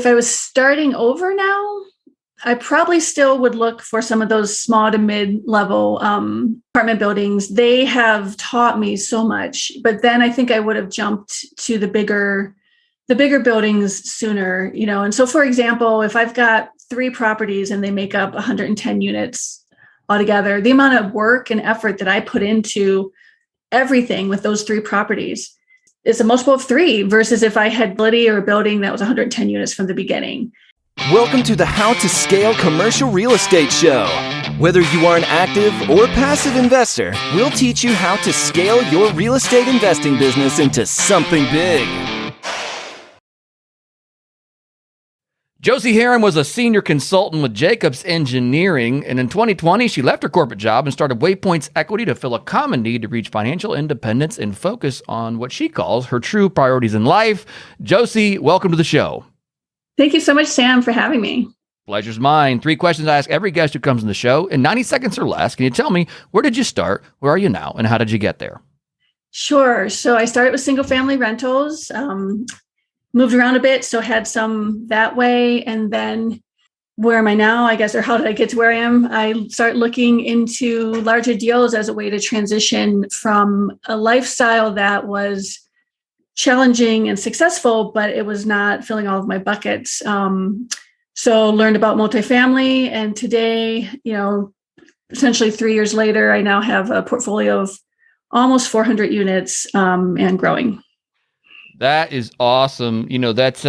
If I was starting over now, I probably still would look for some of those small to mid-level apartment buildings. They have taught me so much, but then I think I would have jumped to the bigger buildings sooner, And so, for example, if I've got 3 properties and they make up 110 units altogether, the amount of work and effort that I put into everything with those 3 properties is a multiple of 3 versus if I had a building that was 110 units from the beginning. Welcome to the How to Scale Commercial Real Estate Show. Whether you are an active or passive investor, we'll teach you how to scale your real estate investing business into something big. Josi Heron was a senior consultant with Jacobs Engineering, and in 2020, she left her corporate job and started Waypoints Equity to fill a common need to reach financial independence and focus on what she calls her true priorities in life. Josi, welcome to the show. Thank you so much, Sam, for having me. Pleasure's mine. 3 questions I ask every guest who comes on the show in 90 seconds or less. Can you tell me, where did you start, where are you now, and how did you get there? Sure. So I started with single-family rentals, moved around a bit, so had some that way. And then where am I now, I guess, or how did I get to where I am? I started looking into larger deals as a way to transition from a lifestyle that was challenging and successful, but it was not filling all of my buckets. So learned about multifamily. And today, essentially 3 years later, I now have a portfolio of almost 400 units and growing. That is awesome. That's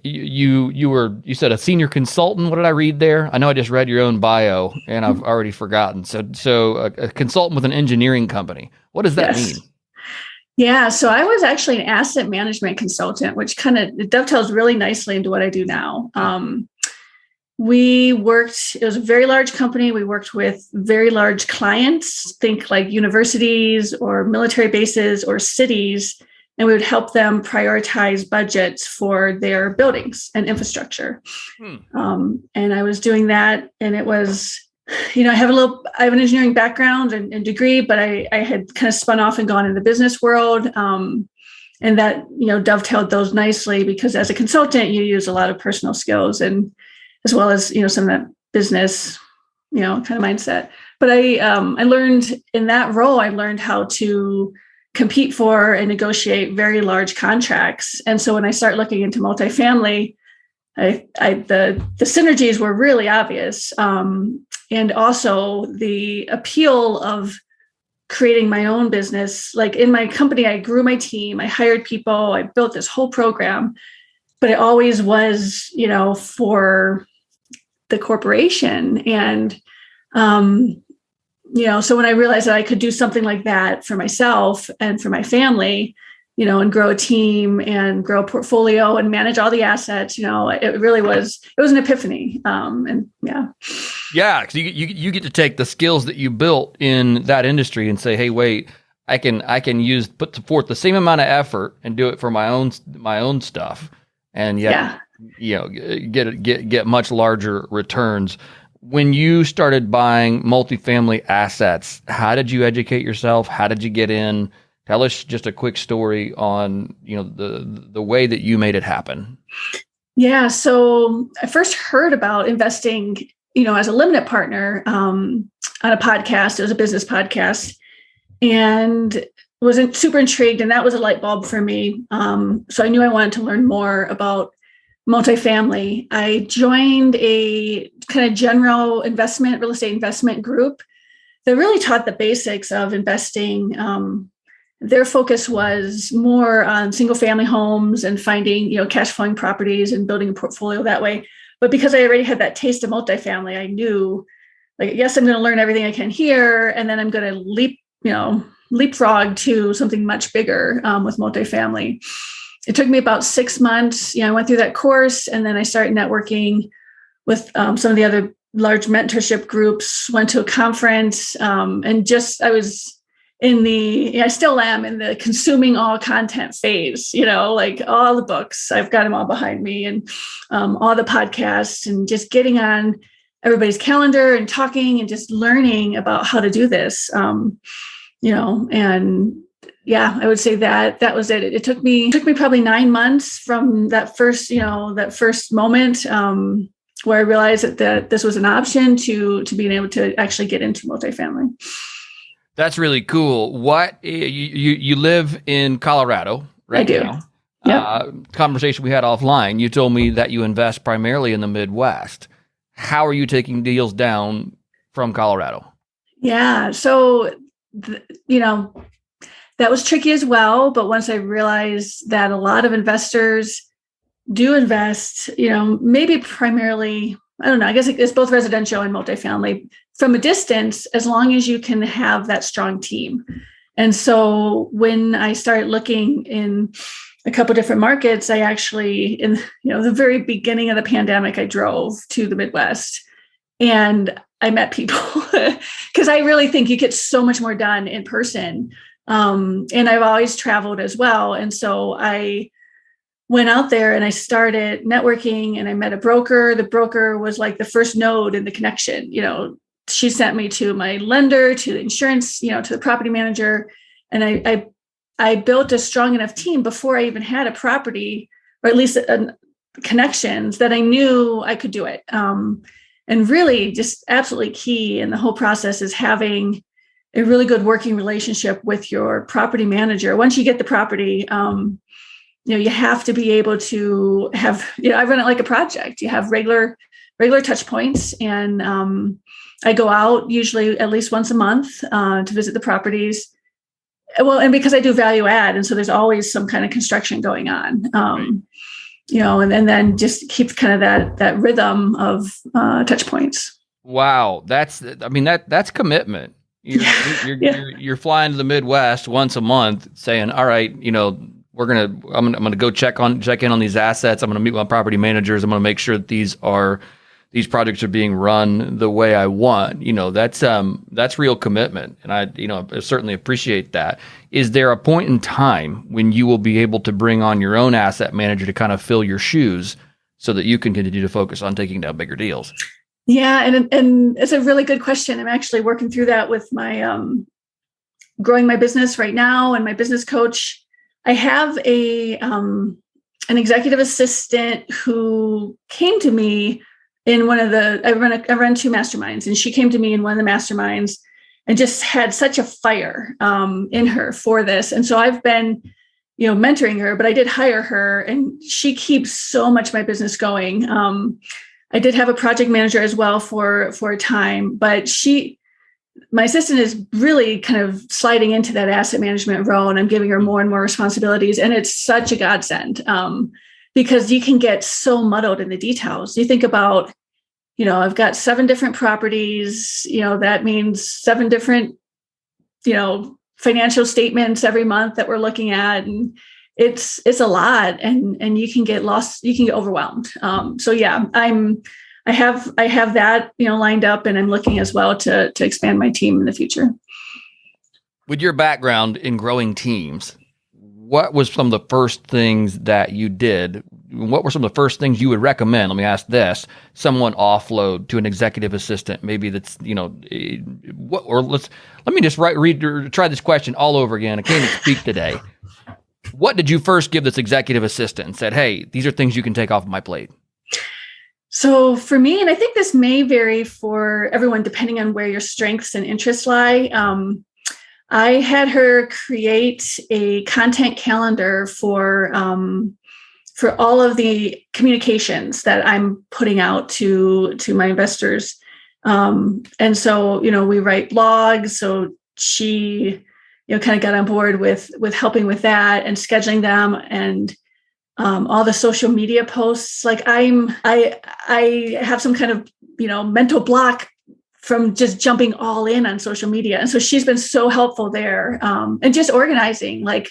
you said a senior consultant. What did I read there? I know I just read your own bio and I've already forgotten. So a consultant with an engineering company. What does that mean? Yeah, so I was actually an asset management consultant, which it dovetails really nicely into what I do now. It was a very large company. We worked with very large clients, think like universities or military bases or cities, and we would help them prioritize budgets for their buildings and infrastructure. And I was doing that, and it was, I have an engineering background and degree, but I had kind of spun off and gone in the business world. And that, dovetailed those nicely because as a consultant, you use a lot of personal skills and as well as, some of that business, kind of mindset. But I learned in that role, I learned how to compete for and negotiate very large contracts. And so when I start looking into multifamily, the synergies were really obvious. And also the appeal of creating my own business. Like in my company, I grew my team, I hired people, I built this whole program, but it always was, for the corporation. And, so when I realized that I could do something like that for myself and for my family, and grow a team and grow a portfolio and manage all the assets, it really was, it was an epiphany. Yeah, because you get to take the skills that you built in that industry and say, hey, wait, I can put forth the same amount of effort and do it for my own stuff, and yet, get much larger returns. When you started buying multifamily assets, how did you educate yourself? How did you get in? Tell us just a quick story on, the way that you made it happen. Yeah. So I first heard about investing, as a limited partner on a podcast. It was a business podcast and wasn't super intrigued. And that was a light bulb for me. So I knew I wanted to learn more about multifamily. I joined a kind of general real estate investment group that really taught the basics of investing. Their focus was more on single family homes and finding, cash flowing properties and building a portfolio that way. But because I already had that taste of multifamily, I knew yes, I'm going to learn everything I can here. And then I'm going to leapfrog to something much bigger with multifamily. It took me about 6 months. I went through that course and then I started networking with some of the other large mentorship groups, went to a conference and I still am in the consuming all content phase, like all the books, I've got them all behind me and all the podcasts and just getting on everybody's calendar and talking and just learning about how to do this, and Yeah, I would say that was it. It took me probably 9 months from that first, that first moment where I realized that this was an option to being able to actually get into multifamily. That's really cool. What you live in Colorado right I do. now? Yep. Conversation we had offline. You told me that you invest primarily in the Midwest. How are you taking deals down from Colorado? Yeah. So, that was tricky as well. But once I realized that a lot of investors do invest, maybe primarily, I don't know, I guess it's both residential and multifamily from a distance, as long as you can have that strong team. And so when I started looking in a couple different markets, I actually, in the very beginning of the pandemic, I drove to the Midwest and I met people because I really think you get so much more done in person. And I've always traveled as well. And so I went out there and I started networking and I met a broker. The broker was like the first node in the connection. She sent me to my lender, to the insurance, to the property manager. And I built a strong enough team before I even had a property, or at least connections, that I knew I could do it. And really just absolutely key in the whole process is having a really good working relationship with your property manager. Once you get the property, you have to be able to have, I run it like a project. You have regular touch points, and I go out usually at least once a month to visit the properties. Well, and because I do value add, and so there's always some kind of construction going on, and then just keep kind of that rhythm of touch points. Wow, that's commitment. You're flying to the Midwest once a month, saying, "All right, I'm gonna go check in on these assets. I'm gonna meet my property managers. I'm gonna make sure that these projects are being run the way I want." That's real commitment, and I certainly appreciate that. Is there a point in time when you will be able to bring on your own asset manager to kind of fill your shoes so that you can continue to focus on taking down bigger deals? Yeah, and it's a really good question. I'm actually working through that with my growing my business right now, and my business coach. I have an executive assistant who came to me in one of I run two masterminds, and she came to me in one of the masterminds and just had such a fire in her for this. And so I've been, mentoring her, but I did hire her, and she keeps so much of my business going. I did have a project manager as well for a time, but my assistant is really kind of sliding into that asset management role, and I'm giving her more and more responsibilities. And it's such a godsend because you can get so muddled in the details. You think about, I've got 7 different properties, that means 7 different, financial statements every month that we're looking at. And it's a lot, and you can get lost, you can get overwhelmed. So yeah, I have that, lined up, and I'm looking as well to expand my team in the future. With your background in growing teams, what was some of the first things that you did? What were some of the first things you would recommend? Let me ask this: someone offload to an executive assistant, maybe that's, let me just try this question all over again. I can't even speak today. What did you first give this executive assistant and said, "Hey, these are things you can take off of my plate"? So for me, and I think this may vary for everyone depending on where your strengths and interests lie, I had her create a content calendar for all of the communications that I'm putting out to my investors. And so, we write blogs. So she, kind of got on board with helping with that and scheduling them, and all the social media posts. Like I have some kind of, mental block from just jumping all in on social media. And so she's been so helpful there. And just organizing, like,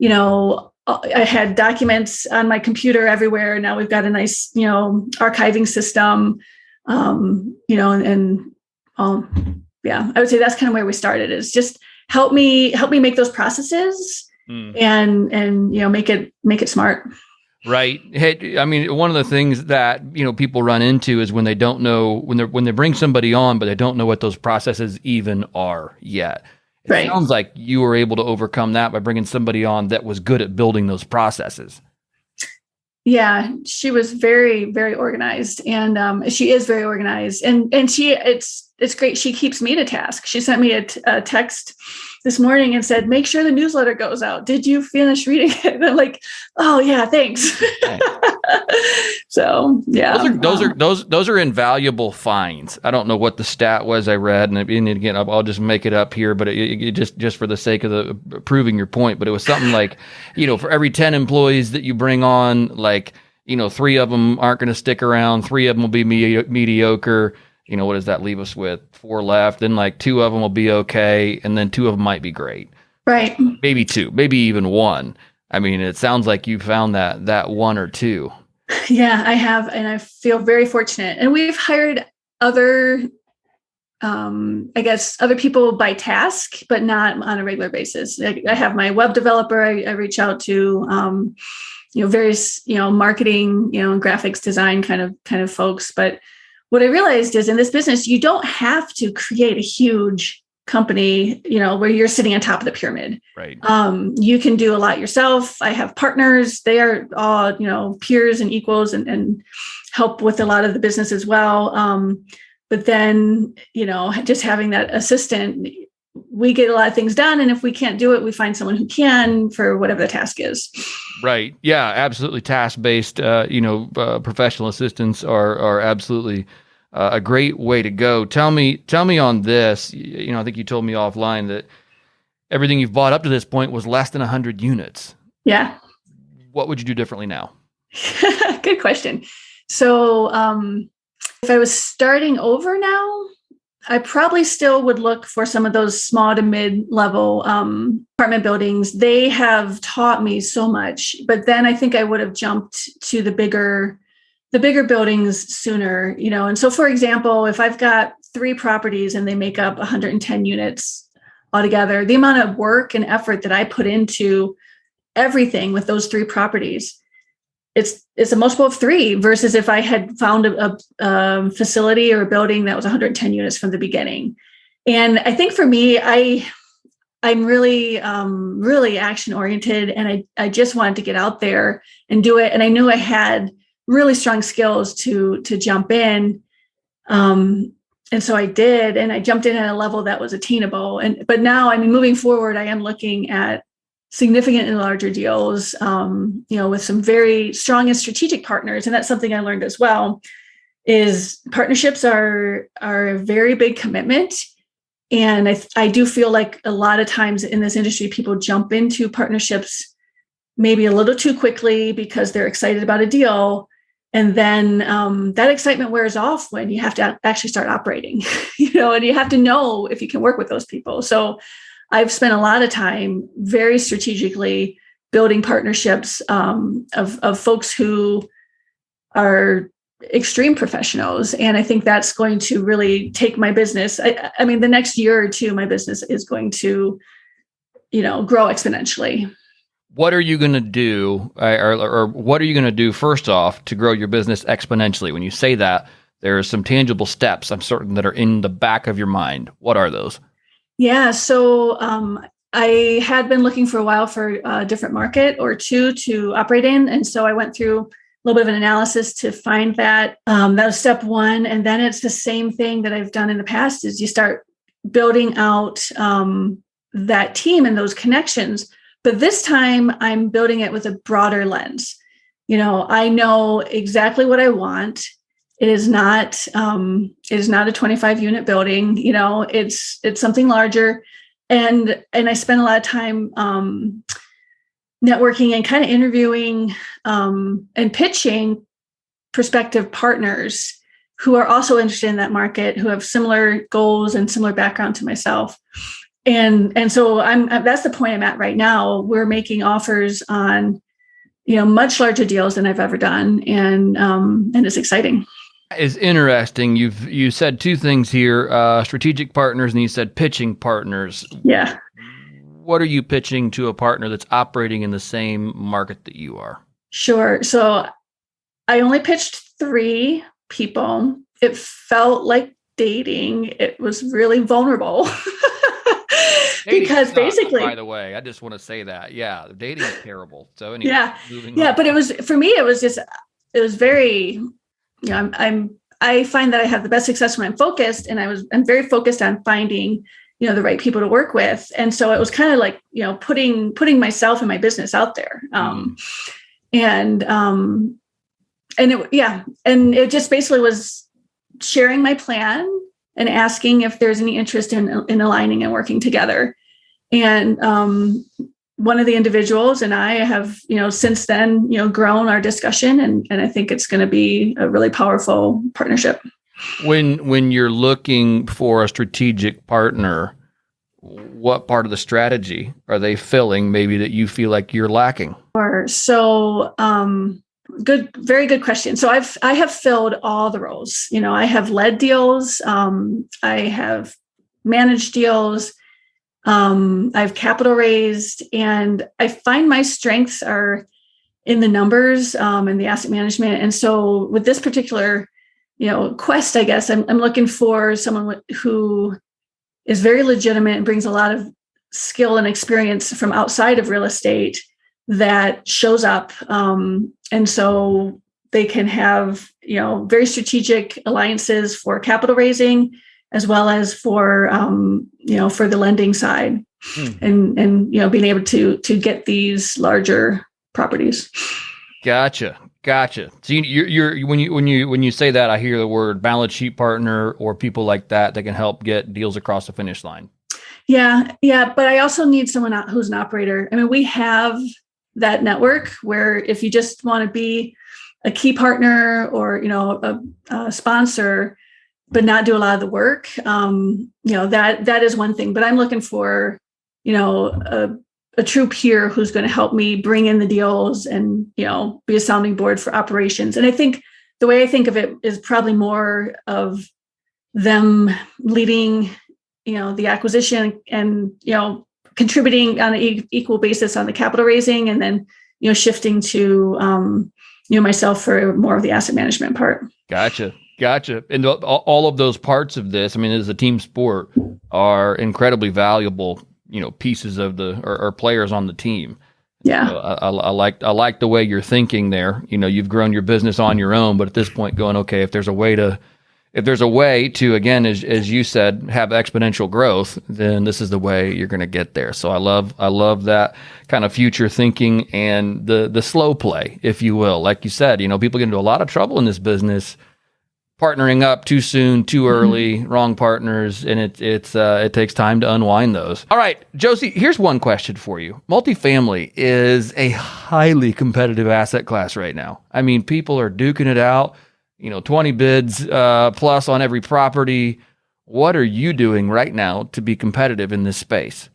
I had documents on my computer everywhere. Now we've got a nice, archiving system, yeah, I would say that's kind of where we started, is just help me make those processes and make it smart. Right. Hey, I mean, one of the things that, people run into is when they don't know, when they bring somebody on, but they don't know what those processes even are yet. It Right. sounds like you were able to overcome that by bringing somebody on that was good at building those processes. Yeah, she was very, very organized, and she is very organized, and it's great. She keeps me to task. She sent me a text this morning and said, "Make sure the newsletter goes out. Did you finish reading it?" And I'm like, "Oh yeah, thanks." Right. So yeah, those are invaluable finds. I don't know what the stat was I read, and again, I'll just make it up here, but it just for the sake of the proving your point. But it was something like, for every 10 employees that you bring on, like 3 of them aren't going to stick around, 3 of them will be mediocre. What does that leave us with? 4 left. Then like 2 of them will be okay, and then 2 of them might be great. Right. Maybe 2, maybe even 1. I mean, it sounds like you found that 1 or 2. Yeah, I have, and I feel very fortunate. And we've hired other, other people by task, but not on a regular basis. I have my web developer. I reach out to, various, marketing, and graphics design kind of folks. But what I realized is in this business, you don't have to create a huge company, where you're sitting on top of the pyramid. Right. You can do a lot yourself. I have partners. They are all, peers and equals and help with a lot of the business as well. But then, just having that assistant, we get a lot of things done. And if we can't do it, we find someone who can for whatever the task is. Right. Yeah, absolutely. Task-based, professional assistants are absolutely a great way to go. Tell me on this, I think you told me offline that everything you've bought up to this point was less than 100 units. Yeah. What would you do differently now? Good question. So if I was starting over now, I probably still would look for some of those small to mid-level apartment buildings. They have taught me so much, but then I think I would have jumped to the bigger buildings sooner, And so, for example, if I've got 3 properties and they make up 110 units altogether, the amount of work and effort that I put into everything with those 3 properties, it's a multiple of 3 versus if I had found a facility or a building that was 110 units from the beginning. And I think for me, I'm really, really action oriented, and I just wanted to get out there and do it. And I knew I had really strong skills to jump in. And so I did, and I jumped in at a level that was attainable. But now, moving forward, I am looking at significant and larger deals, with some very strong and strategic partners. And that's something I learned as well, is partnerships are a very big commitment. And I do feel like a lot of times in this industry, people jump into partnerships maybe a little too quickly because they're excited about a deal. And then that excitement wears off when you have to actually start operating, and you have to know if you can work with those people. So I've spent a lot of time very strategically building partnerships of folks who are extreme professionals. And I think that's going to really take my business. I mean, the next year or 2, my business is going to, grow exponentially. What are you going to do, or what are you going to do first off to grow your business exponentially? When you say that, there are some tangible steps, I'm certain, that are in the back of your mind. What are those? Yeah. So I had been looking for a while for a different market or 2 to operate in. And so I went through a little bit of an analysis to find that. That was step 1. And then it's the same thing that I've done in the past, is you start building out that team and those connections. But this time I'm building it with a broader lens. I know exactly what I want. It is not a 25 unit building. It's something larger. And I spent a lot of time networking and kind of interviewing and pitching prospective partners who are also interested in that market, who have similar goals and similar background to myself. And so that's the point I'm at right now. We're making offers on, much larger deals than I've ever done. And it's exciting. Is interesting. You said 2 things here, strategic partners, and you said pitching partners. Yeah. What are you pitching to a partner that's operating in the same market that you are? Sure. So I only pitched 3 people. It felt like dating. It was really vulnerable. because sucks, basically, by the way, I just want to say that. Yeah, dating is terrible. So anyway, yeah, moving yeah. on. But it was, for me, it was very, I find that I have the best success when I'm focused, and I'm very focused on finding, the right people to work with. And so it was kind of like, putting myself and my business out there. And it just basically was sharing my plan and asking if there's any interest in aligning and working together. And one of the individuals and I have, since then, grown our discussion, and I think it's going to be a really powerful partnership. When you're looking for a strategic partner, what part of the strategy are they filling maybe that you feel like you're lacking? So, very good question. So I have filled all the roles. I have led deals. I have managed deals. I've capital raised, and I find my strengths are in the numbers and the asset management. And so with this particular, quest, I guess I'm looking for someone who is very legitimate and brings a lot of skill and experience from outside of real estate that shows up. And so they can have, very strategic alliances for capital raising, as well as for, for the lending side, and being able to get these larger properties. Gotcha. So you're when you say that, I hear the word balance sheet partner or people like that can help get deals across the finish line. Yeah. But I also need someone who's an operator. I mean, we have that network where if you just want to be a key partner or, a sponsor, but not do a lot of the work, that is one thing. But I'm looking for, a true peer who's going to help me bring in the deals and, be a sounding board for operations. And I think the way I think of it is probably more of them leading, the acquisition and, contributing on an equal basis on the capital raising, and then, shifting to, myself for more of the asset management part. Gotcha. And all of those parts of this, I mean, as a team sport, are incredibly valuable, pieces of or players on the team. Yeah. So I like the way you're thinking there. You've grown your business on your own, but at this point going, okay, if there's a way to, again, as you said, have exponential growth, then this is the way you're going to get there. So I love that kind of future thinking and the slow play, if you will. Like you said, people get into a lot of trouble in this business partnering up too soon, too early, wrong partners, and it takes time to unwind those. All right, Josi, here's one question for you. Multifamily is a highly competitive asset class right now. I mean, people are duking it out, 20 bids plus on every property. What are you doing right now to be competitive in this space?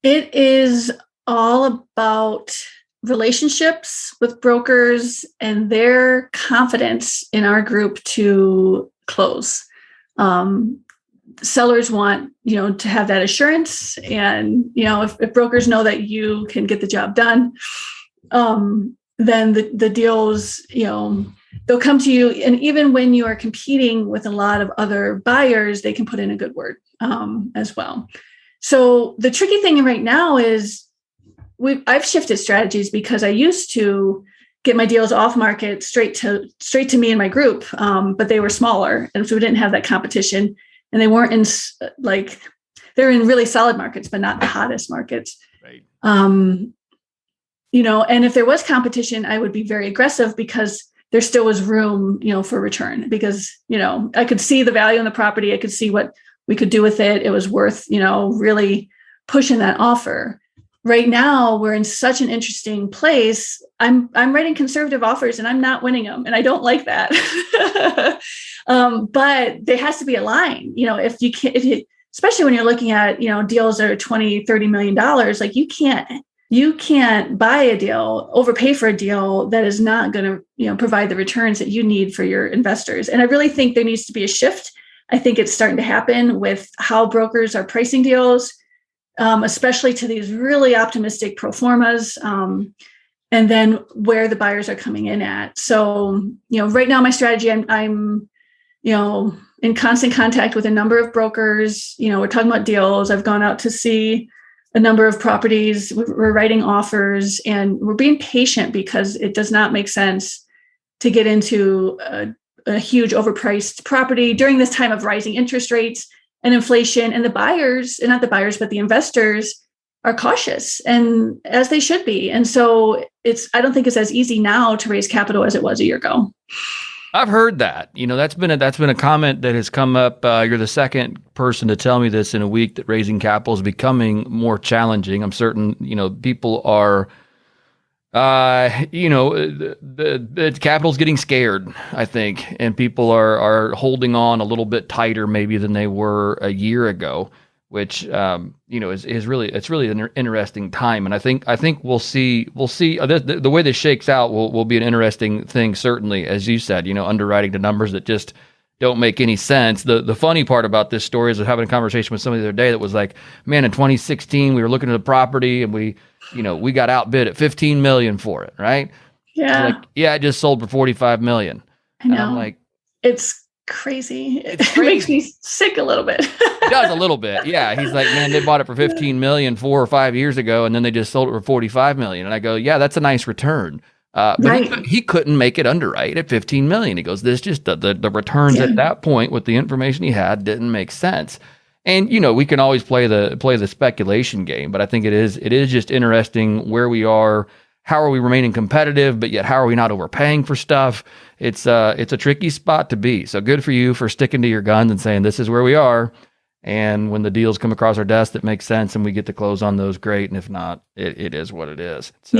It is all about relationships with brokers and their confidence in our group to close. Sellers want, to have that assurance. And, if brokers know that you can get the job done, then the deals, they'll come to you. And even when you are competing with a lot of other buyers, they can put in a good word as well. So the tricky thing right now is I've shifted strategies, because I used to get my deals off market straight to me and my group, but they were smaller, and so we didn't have that competition, and they weren't in they're in really solid markets, but not the hottest markets. Right. And if there was competition, I would be very aggressive, because there still was room, for return, because, I could see the value in the property. I could see what we could do with it. It was worth, really pushing that offer. Right now, we're in such an interesting place. I'm writing conservative offers and I'm not winning them, and I don't like that. But there has to be a line. Especially when you're looking at deals that are $20-30 million, like you can't buy a deal, overpay for a deal that is not going to provide the returns that you need for your investors. And I really think there needs to be a shift. I think it's starting to happen with how brokers are pricing deals, especially to these really optimistic pro formas, and then where the buyers are coming in at. So, right now, my strategy, I'm in constant contact with a number of brokers. We're talking about deals. I've gone out to see a number of properties. We're writing offers, and we're being patient because it does not make sense to get into a huge overpriced property during this time of rising interest rates and inflation. And the buyers, and not the buyers, but the investors are cautious, and as they should be. And so I don't think it's as easy now to raise capital as it was a year ago. I've heard that. That's been a comment that has come up. You're the second person to tell me this in a week, that raising capital is becoming more challenging. I'm certain, people are, the capital's getting scared, I think, and people are holding on a little bit tighter maybe than they were a year ago, which is really an interesting time. And I think we'll see the way this shakes out will be an interesting thing, certainly, as you said, underwriting to numbers that just don't make any sense. The funny part about this story is I was having a conversation with somebody the other day that was like, man, in 2016 we were looking at a property and we got outbid at $15 million for it, right? Yeah. Like, yeah, it just sold for $45 million. I know. And I'm like, it's crazy. It makes me sick a little bit. It does a little bit. Yeah. He's like, man, they bought it for $15 million 4 or 5 years ago, and then they just sold it for $45 million. And I go, yeah, that's a nice return. But right. he couldn't make it underwrite at $15 million. He goes, this just the returns at that point with the information he had didn't make sense. And we can always play the speculation game, but I think it is just interesting where we are. How are we remaining competitive, but yet how are we not overpaying for stuff? It's a tricky spot to be. So good for you for sticking to your guns and saying this is where we are. And when the deals come across our desk that make sense and we get to close on those, great. And if not, it is what it is. So,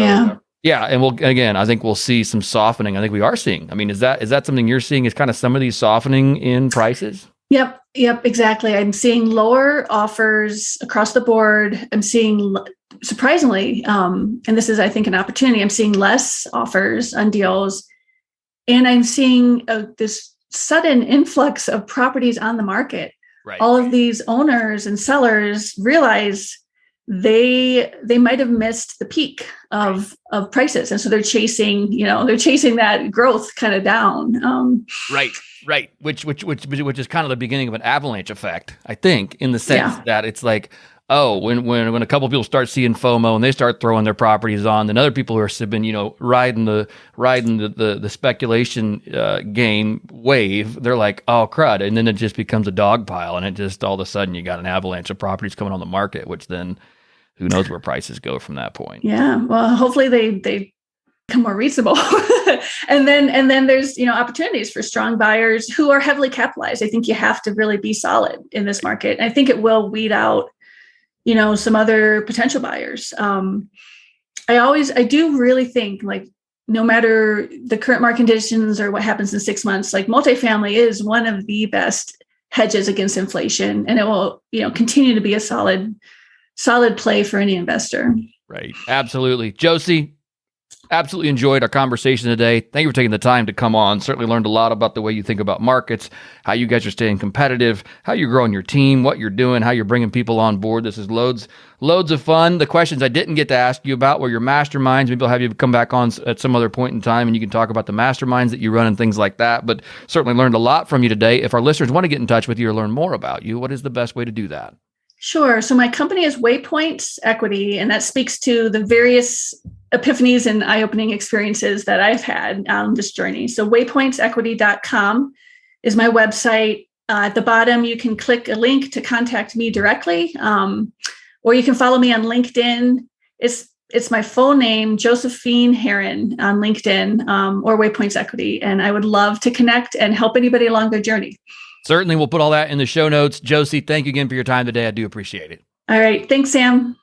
yeah. And I think we'll see some softening. I think we are seeing. I mean, is that something you're seeing? Is kind of some of these softening in prices? Yep, exactly. I'm seeing lower offers across the board. I'm seeing, surprisingly, and this is, I think, an opportunity, I'm seeing less offers on deals. And I'm seeing this sudden influx of properties on the market. Right. All of these owners and sellers realize they might have missed the peak of prices. And so they're chasing that growth kind of down. Right. Which is kind of the beginning of an avalanche effect, I think, in the sense that it's like, oh, when a couple of people start seeing FOMO and they start throwing their properties on, then other people who have been, riding the speculation game wave, they're like, oh crud, and then it just becomes a dog pile, and it just all of a sudden you got an avalanche of properties coming on the market, which then who knows where prices go from that point. Yeah, well, hopefully they become more reasonable. and then there's opportunities for strong buyers who are heavily capitalized. I think you have to really be solid in this market. And I think it will weed out some other potential buyers. I do really think, like, no matter the current market conditions or what happens in 6 months, like, multifamily is one of the best hedges against inflation, and it will continue to be a solid play for any investor. Right. Absolutely. Josi, absolutely enjoyed our conversation today. Thank you for taking the time to come on. Certainly learned a lot about the way you think about markets, how you guys are staying competitive, how you're growing your team, what you're doing, how you're bringing people on board. This is loads of fun. The questions I didn't get to ask you about were your masterminds. Maybe I'll have you come back on at some other point in time and you can talk about the masterminds that you run and things like that. But certainly learned a lot from you today. If our listeners want to get in touch with you or learn more about you, what is the best way to do that? Sure. So my company is Waypoints Equity, and that speaks to the various epiphanies and eye-opening experiences that I've had on this journey. So waypointsequity.com is my website. At the bottom, you can click a link to contact me directly, or you can follow me on LinkedIn. It's my full name, Josephine Heron, on LinkedIn, or Waypoints Equity. And I would love to connect and help anybody along their journey. Certainly. We'll put all that in the show notes. Josi, thank you again for your time today. I do appreciate it. All right. Thanks, Sam.